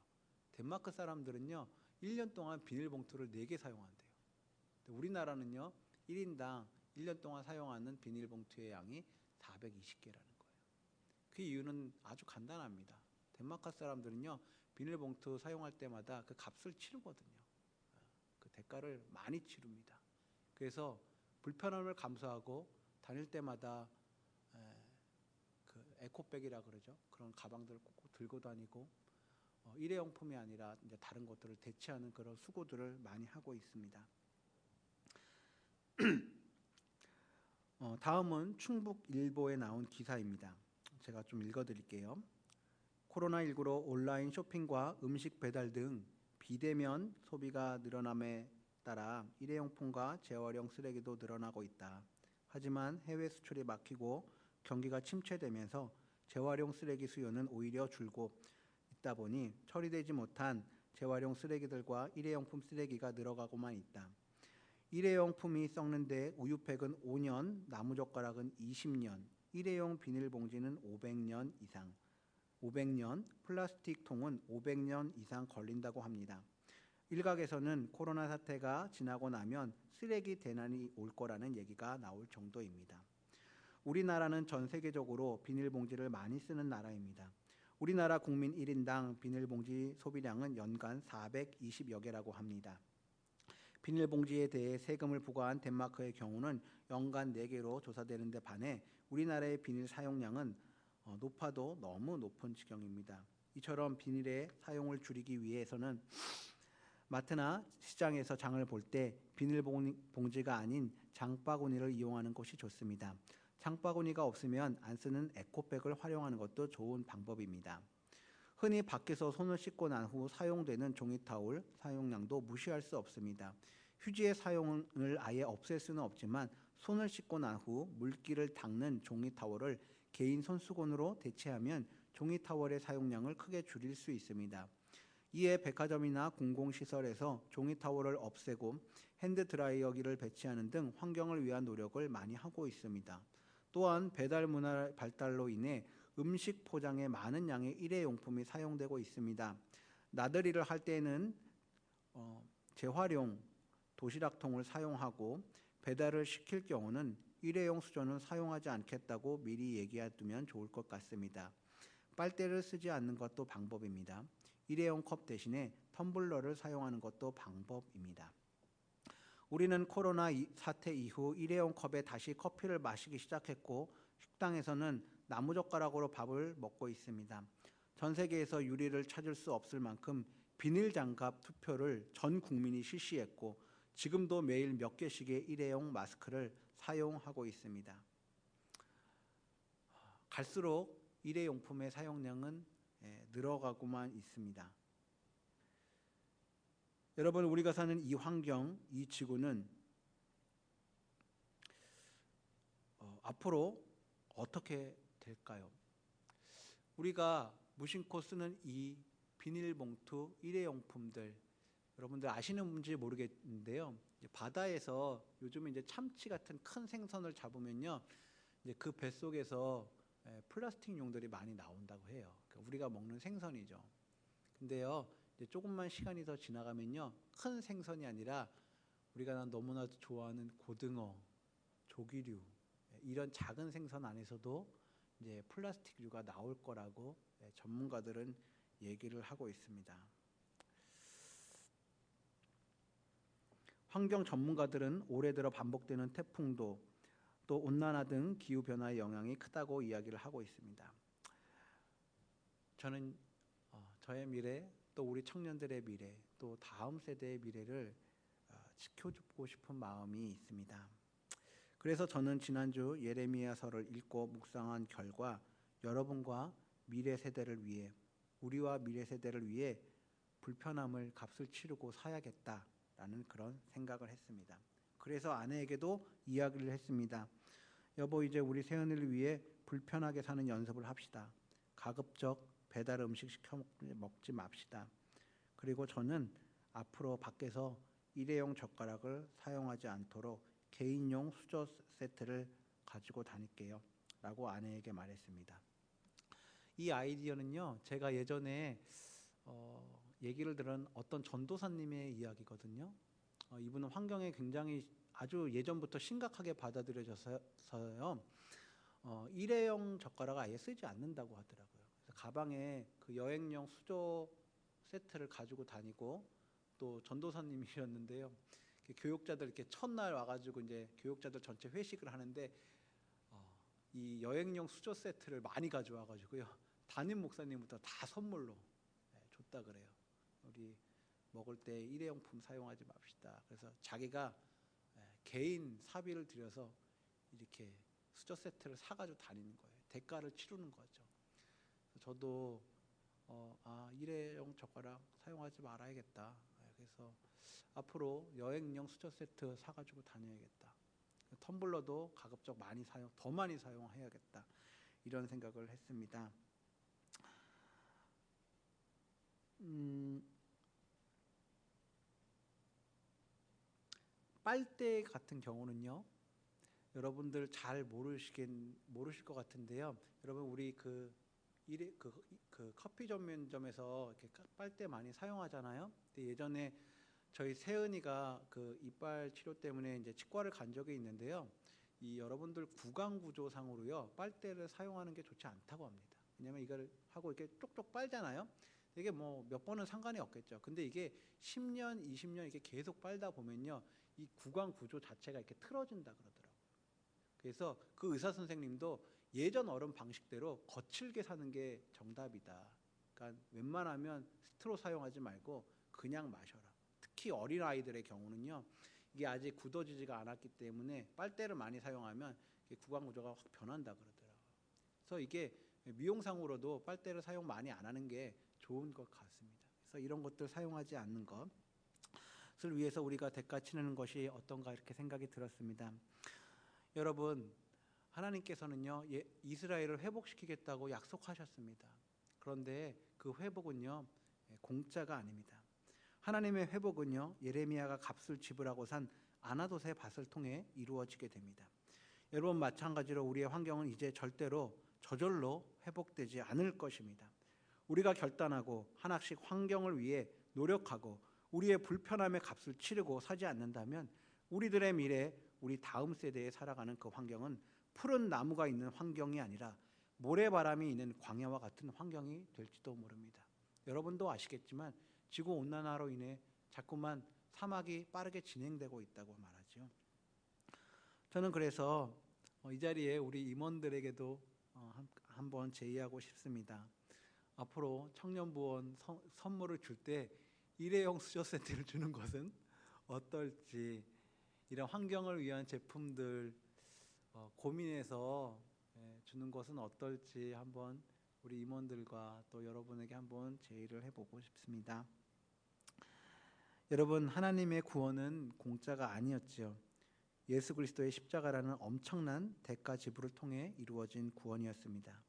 덴마크 사람들은요, 1년 동안 비닐봉투를 4개 사용한대요. 우리나라는요, 1인당 1년 동안 사용하는 비닐봉투의 양이 420개라는 거예요. 그 이유는 아주 간단합니다. 덴마크 사람들은요, 비닐봉투 사용할 때마다 그 값을 치르거든요. 그 대가를 많이 치릅니다. 그래서 불편함을 감수하고 다닐 때마다 그 에코백이라 그러죠. 그런 가방들을 꼭 들고 다니고 일회용품이 아니라 이제 다른 것들을 대체하는 그런 수고들을 많이 하고 있습니다. 다음은 충북일보에 나온 기사입니다. 제가 좀 읽어드릴게요. 코로나19로 온라인 쇼핑과 음식 배달 등 비대면 소비가 늘어남에 따라 일회용품과 재활용 쓰레기도 늘어나고 있다. 하지만 해외 수출이 막히고 경기가 침체되면서 재활용 쓰레기 수요는 오히려 줄고 있다 보니 처리되지 못한 재활용 쓰레기들과 일회용품 쓰레기가 늘어가고만 있다. 일회용품이 썩는데 우유팩은 5년, 나무젓가락은 20년, 일회용 비닐봉지는 500년 이상, 500년, 플라스틱 통은 500년 이상 걸린다고 합니다. 일각에서는 코로나 사태가 지나고 나면 쓰레기 대난이 올 거라는 얘기가 나올 정도입니다. 우리나라는 전 세계적으로 비닐봉지를 많이 쓰는 나라입니다. 우리나라 국민 1인당 비닐봉지 소비량은 연간 420여 개라고 합니다. 비닐봉지에 대해 세금을 부과한 덴마크의 경우는 연간 4개로 조사되는 데 반해 우리나라의 비닐 사용량은 높아도 너무 높은 지경입니다. 이처럼 비닐의 사용을 줄이기 위해서는 마트나 시장에서 장을 볼 때 비닐봉지가 아닌 장바구니를 이용하는 것이 좋습니다. 장바구니가 없으면 안 쓰는 에코백을 활용하는 것도 좋은 방법입니다. 흔히 밖에서 손을 씻고 난 후 사용되는 종이타올 사용량도 무시할 수 없습니다. 휴지의 사용을 아예 없앨 수는 없지만 손을 씻고 난 후 물기를 닦는 종이타월을 개인 손수건으로 대체하면 종이타월의 사용량을 크게 줄일 수 있습니다. 이에 백화점이나 공공시설에서 종이타월을 없애고 핸드드라이어기를 배치하는 등 환경을 위한 노력을 많이 하고 있습니다. 또한 배달 문화 발달로 인해 음식 포장에 많은 양의 일회용품이 사용되고 있습니다. 나들이를 할 때는 재활용 도시락통을 사용하고 배달을 시킬 경우는 일회용 수저는 사용하지 않겠다고 미리 얘기해두면 좋을 것 같습니다. 빨대를 쓰지 않는 것도 방법입니다. 일회용 컵 대신에 텀블러를 사용하는 것도 방법입니다. 우리는 코로나 사태 이후 일회용 컵에 다시 커피를 마시기 시작했고 식당에서는 나무젓가락으로 밥을 먹고 있습니다. 전 세계에서 유리를 찾을 수 없을 만큼 비닐 장갑 투표를 전 국민이 실시했고 지금도 매일 몇 개씩의 일회용 마스크를 사용하고 있습니다. 갈수록 일회용품의 사용량은 늘어가고만 있습니다. 여러분, 우리가 사는 이 환경, 이 지구는 앞으로 어떻게 될까요? 우리가 무심코 쓰는 이 비닐봉투, 일회용품들, 여러분들 아시는지 모르겠는데요. 바다에서 요즘에 이제 참치 같은 큰 생선을 잡으면요, 이제 그 뱃속에서 플라스틱 용들이 많이 나온다고 해요. 우리가 먹는 생선이죠. 근데요, 이제 조금만 시간이 더 지나가면요, 큰 생선이 아니라 우리가 너무나도 좋아하는 고등어, 조기류, 이런 작은 생선 안에서도 이제 플라스틱류가 나올 거라고 전문가들은 얘기를 하고 있습니다. 환경 전문가들은 올해 들어 반복되는 태풍도 또 온난화 등 기후 변화의 영향이 크다고 이야기를 하고 있습니다. 저는 저의 미래, 또 우리 청년들의 미래, 또 다음 세대의 미래를 지켜주고 싶은 마음이 있습니다. 그래서 저는 지난주 예레미야서를 읽고 묵상한 결과 여러분과 미래 세대를 위해, 우리와 미래 세대를 위해 불편함을 값을 치르고 사야겠다라는 그런 생각을 했습니다. 그래서 아내에게도 이야기를 했습니다. 여보, 이제 우리 세연이를 위해 불편하게 사는 연습을 합시다. 가급적 배달 음식 시켜 먹지 맙시다. 그리고 저는 앞으로 밖에서 일회용 젓가락을 사용하지 않도록 개인용 수저 세트를 가지고 다닐게요. 라고 아내에게 말했습니다. 이 아이디어는요, 제가 예전에 얘기를 들은 어떤 전도사님의 이야기거든요. 이분은 환경에 굉장히 아주 예전부터 심각하게 받아들여져서요. 일회용 젓가락을 아예 쓰지 않는다고 하더라고요. 그래서 가방에 그 여행용 수저 세트를 가지고 다니고, 또 전도사님이셨는데요. 교육자들 이렇게 첫날 와가지고 이제 교육자들 전체 회식을 하는데 이 여행용 수저 세트를 많이 가져와가지고요. 담임 목사님부터 다 선물로 줬다 그래요. 우리 먹을 때 일회용품 사용하지 맙시다. 그래서 자기가 개인 사비를 들여서 이렇게 수저 세트를 사가지고 다니는 거예요. 대가를 치르는 거죠. 저도 일회용 젓가락 사용하지 말아야겠다. 그래서 앞으로 여행용 수저 세트 사가지고 다녀야겠다. 텀블러도 가급적 더 많이 사용해야겠다. 이런 생각을 했습니다. 빨대 같은 경우는요, 여러분들 잘 모르실 것 같은데요. 여러분 우리 그 커피 전문점에서 이렇게 빨대 많이 사용하잖아요. 근데 예전에 저희 세은이가 그 이빨 치료 때문에 이제 치과를 간 적이 있는데요. 이 여러분들 구강 구조상으로요, 빨대를 사용하는 게 좋지 않다고 합니다. 왜냐면 이걸 하고 이렇게 쪽쪽 빨잖아요. 이게 뭐 몇 번은 상관이 없겠죠. 근데 이게 10년, 20년 이렇게 계속 빨다 보면요, 이 구강 구조 자체가 이렇게 틀어진다 그러더라고요. 그래서 그 의사 선생님도 예전 어른 방식대로 거칠게 사는 게 정답이다. 그러니까 웬만하면 스트로 사용하지 말고 그냥 마셔라. 특히 어린 아이들의 경우는요, 이게 아직 굳어지지가 않았기 때문에 빨대를 많이 사용하면 구강 구조가 확 변한다 그러더라고요. 그래서 이게 미용상으로도 빨대를 사용 많이 안 하는 게 좋은 것 같습니다. 그래서 이런 것들 사용하지 않는 것을 위해서 우리가 대가 치르는 것이 어떤가 이렇게 생각이 들었습니다. 여러분, 하나님께서는요, 이스라엘을 회복시키겠다고 약속하셨습니다. 그런데 그 회복은요, 공짜가 아닙니다. 하나님의 회복은요, 예레미야가 값을 지불하고 산 아나돗의 밭을 통해 이루어지게 됩니다. 여러분, 마찬가지로 우리의 환경은 이제 절대로 저절로 회복되지 않을 것입니다. 우리가 결단하고 하나씩 환경을 위해 노력하고 우리의 불편함의 값을 치르고 사지 않는다면 우리들의 미래, 우리 다음 세대에 살아가는 그 환경은 푸른 나무가 있는 환경이 아니라 모래바람이 있는 광야와 같은 환경이 될지도 모릅니다. 여러분도 아시겠지만 지구온난화로 인해 자꾸만 사막이 빠르게 진행되고 있다고 말하죠. 저는 그래서 이 자리에 우리 임원들에게도 한번 제의하고 싶습니다. 앞으로 청년부원 선물을 줄 때 일회용 수저 세트를 주는 것은 어떨지, 이런 환경을 위한 제품들 고민해서 주는 것은 어떨지 한번 우리 임원들과 또 여러분에게 한번 제의를 해보고 싶습니다. 여러분, 하나님의 구원은 공짜가 아니었지요. 예수 그리스도의 십자가라는 엄청난 대가 지불을 통해 이루어진 구원이었습니다.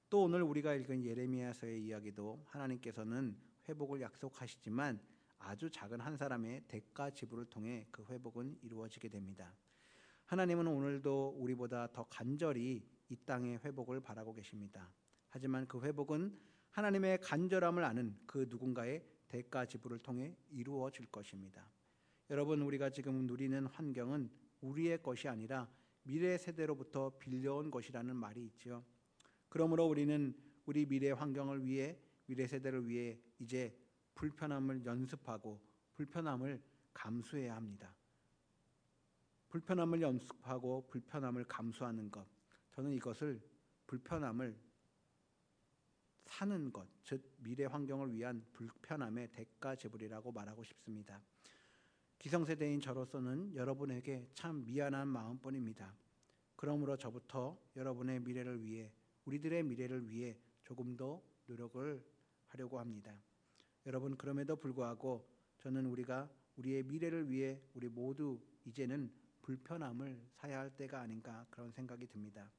또 오늘 우리가 읽은 예레미야서의 이야기도 하나님께서는 회복을 약속하시지만 아주 작은 한 사람의 대가 지불을 통해 그 회복은 이루어지게 됩니다. 하나님은 오늘도 우리보다 더 간절히 이 땅의 회복을 바라고 계십니다. 하지만 그 회복은 하나님의 간절함을 아는 그 누군가의 대가 지불을 통해 이루어질 것입니다. 여러분, 우리가 지금 누리는 환경은 우리의 것이 아니라 미래 세대로부터 빌려온 것이라는 말이 있죠. 그러므로 우리는 우리 미래 환경을 위해, 미래 세대를 위해 이제 불편함을 연습하고 불편함을 감수해야 합니다. 불편함을 연습하고 불편함을 감수하는 것, 저는 이것을 불편함을 사는 것, 즉 미래 환경을 위한 불편함의 대가 지불이라고 말하고 싶습니다. 기성세대인 저로서는 여러분에게 참 미안한 마음뿐입니다. 그러므로 저부터 여러분의 미래를 위해, 우리들의 미래를 위해 조금 더 노력을 하려고 합니다. 여러분, 그럼에도 불구하고 저는 우리의 미래를 위해 우리 모두 이제는 불편함을 사야 할 때가 아닌가, 그런 생각이 듭니다.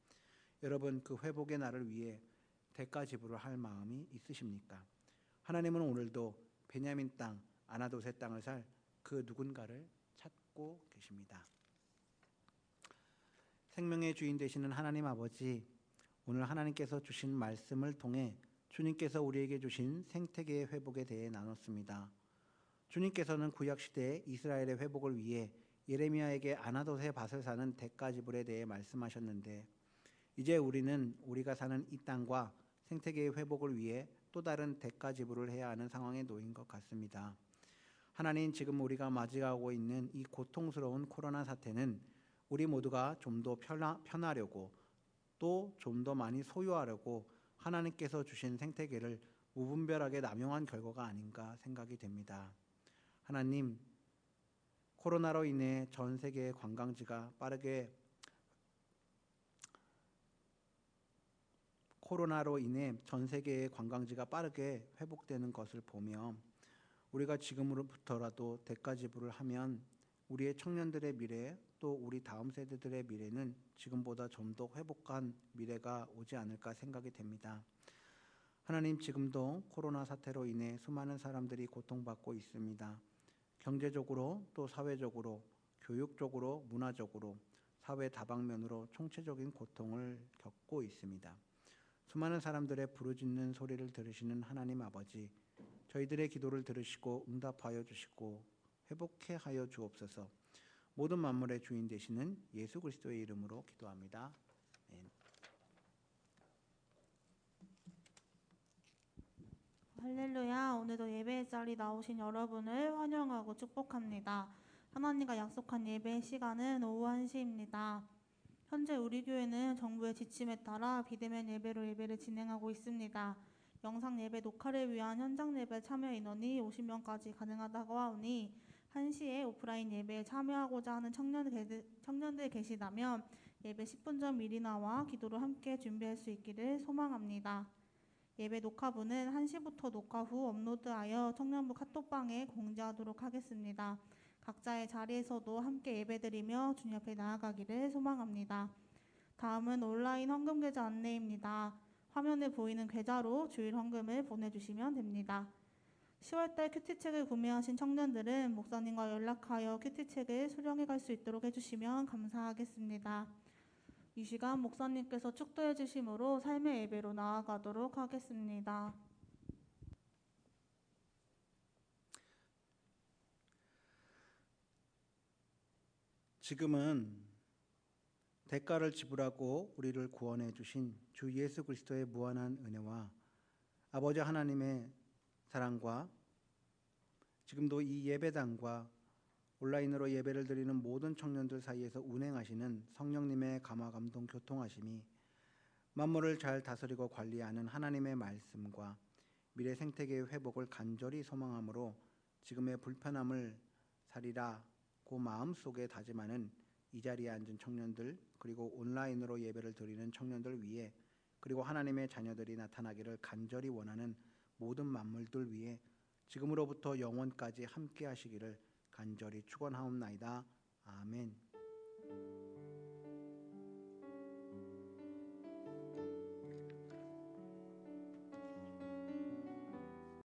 여러분, 그 회복의 날을 위해 대가 지불을 할 마음이 있으십니까? 하나님은 오늘도 베냐민 땅 아나돗의 땅을 살 그 누군가를 찾고 계십니다. 생명의 주인 되시는 하나님 아버지, 오늘 하나님께서 주신 말씀을 통해 주님께서 우리에게 주신 생태계의 회복에 대해 나눴습니다. 주님께서는 구약시대 이스라엘의 회복을 위해 예레미야에게 아나돗의 밭을 사는 대가 지불에 대해 말씀하셨는데, 이제 우리는 우리가 사는 이 땅과 생태계의 회복을 위해 또 다른 대가 지불을 해야 하는 상황에 놓인 것 같습니다. 하나님, 지금 우리가 맞이하고 있는 이 고통스러운 코로나 사태는 우리 모두가 좀 더 편하려고 또 좀 더 많이 소유하려고 하나님께서 주신 생태계를 무분별하게 남용한 결과가 아닌가 생각이 됩니다. 하나님, 코로나로 인해 전 세계의 관광지가 빠르게 회복되는 것을 보며 우리가 지금으로부터라도 대가 지불을 하면 우리의 청년들의 미래, 또 우리 다음 세대들의 미래는 지금보다 좀 더 회복한 미래가 오지 않을까 생각이 됩니다. 하나님, 지금도 코로나 사태로 인해 수많은 사람들이 고통받고 있습니다. 경제적으로, 또 사회적으로, 교육적으로, 문화적으로, 사회 다방면으로 총체적인 고통을 겪고 있습니다. 수많은 사람들의 부르짖는 소리를 들으시는 하나님 아버지, 저희들의 기도를 들으시고 응답하여 주시고 회복해 하여 주옵소서. 모든 만물의 주인 되시는 예수 그리스도의 이름으로 기도합니다. 아멘. 할렐루야. 오늘도 예배의 자리 나오신 여러분을 환영하고 축복합니다. 하나님과 약속한 예배의 시간은 오후 1시입니다. 현재 우리 교회는 정부의 지침에 따라 비대면 예배로 예배를 진행하고 있습니다. 영상 예배 녹화를 위한 현장 예배 참여 인원이 50명까지 가능하다고 하오니 1시에 오프라인 예배에 참여하고자 하는 청년들 계시다면 예배 10분 전 미리 나와 기도로 함께 준비할 수 있기를 소망합니다. 예배 녹화분은 1시부터 녹화 후 업로드하여 청년부 카톡방에 공지하도록 하겠습니다. 각자의 자리에서도 함께 예배드리며 주님 앞에 나아가기를 소망합니다. 다음은 온라인 헌금 계좌 안내입니다. 화면에 보이는 계좌로 주일 헌금을 보내주시면 됩니다. 10월달 큐티책을 구매하신 청년들은 목사님과 연락하여 큐티책을 수령해 갈 수 있도록 해주시면 감사하겠습니다. 이 시간 목사님께서 축도해 주심으로 삶의 예배로 나아가도록 하겠습니다. 지금은 대가를 지불하고 우리를 구원해 주신 주 예수 그리스도의 무한한 은혜와 아버지 하나님의 사랑과 지금도 이 예배당과 온라인으로 예배를 드리는 모든 청년들 사이에서 운행하시는 성령님의 감화 감동 교통하심이 만물을 잘 다스리고 관리하는 하나님의 말씀과 미래 생태계의 회복을 간절히 소망함으로 지금의 불편함을 살리라고 마음속에 다짐하는 이 자리에 앉은 청년들, 그리고 온라인으로 예배를 드리는 청년들 위해, 그리고 하나님의 자녀들이 나타나기를 간절히 원하는 모든 만물들 위해 지금으로부터 영원까지 함께 하시기를 간절히 축원하옵나이다. 아멘.